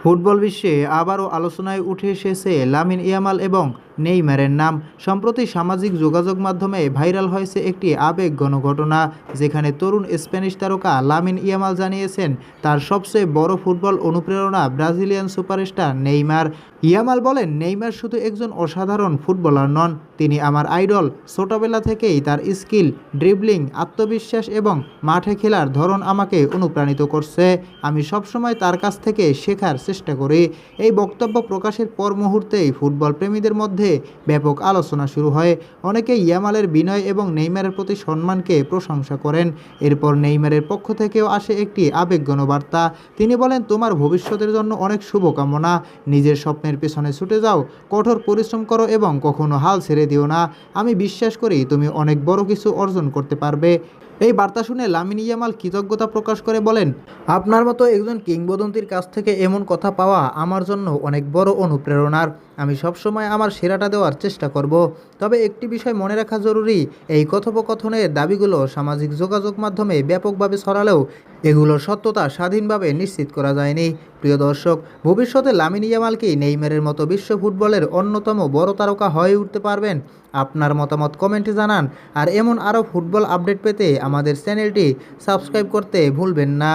Football বিশ্বে আবারও আলোচনায় উঠে এসেছে লামিন ইয়ামাল এবং নেইমারের নাম। সম্প্রতি সামাজিক যোগাযোগ মাধ্যমে ভাইরাল হয়েছে একটি আবেগঘন ঘটনা, যেখানে তরুণ স্প্যানিশ তারকা লামিন ইয়ামাল জানিয়েছেন তার সবচেয়ে বড় ফুটবল অনুপ্রেরণা ব্রাজিলিয়ান সুপারস্টার নেইমার। ইয়ামাল বলেন, নেইমার শুধু একজন অসাধারণ ফুটবলার নন, তিনি আমার আইডল। ছোটবেলা থেকেই তার স্কিল, ড্রিবলিং, আত্মবিশ্বাস এবং মাঠে খেলার ধরন আমাকে অনুপ্রাণিত করছে। আমি সবসময় তার কাছ থেকে শেখার চেষ্টা করি। এই বক্তব্য প্রকাশের পর মুহূর্তেই ফুটবল প্রেমীদের মধ্যে ব্যাপক আলোচনা শুরু হয়। অনেকে ইয়ামালের বিনয় এবং নেইমারের প্রতি সম্মানকে প্রশংসা করেন। এরপর নেইমারের পক্ষ থেকেও আসে একটি আবেগঘন বার্তা। তিনি বলেন, তোমার ভবিষ্যতের জন্য অনেক শুভকামনা। নিজের স্বপ্নের পেছনে ছুটে যাও, কঠোর পরিশ্রম করো এবং কখনো হাল ছেড়ে দিও না। আমি বিশ্বাস করি তুমি অনেক বড় কিছু অর্জন করতে পারবে। এই বার্তা শুনে লামিন ইয়ামাল কৃতজ্ঞতা প্রকাশ করে বলেন, আপনার মতো একজন কিংবদন্তির কাছ থেকে এমন কথা পাওয়া আমার জন্য অনেক বড় অনুপ্রেরণার। আমি সবসময় আমার সেরাটা দেওয়ার চেষ্টা করব। তবে একটি বিষয় মনে রাখা জরুরি, এই কথোপকথনের দাবিগুলো সামাজিক যোগাযোগ মাধ্যমে ব্যাপকভাবে ছড়ালেও এগুলোর সত্যতা স্বাধীনভাবে নিশ্চিত করা যায়নি। প্রিয় দর্শক, ভবিষ্যতে লামিন ইয়ামাল কি নেইমারের মতো বিশ্ব ফুটবলের অন্যতম বড় তারকা হয়ে উঠতে পারবেন? আপনার মতামত কমেন্টে জানান। আর এমন আরও ফুটবল আপডেট পেতে আমাদের চ্যানেলটি সাবস্ক্রাইব করতে ভুলবেন না।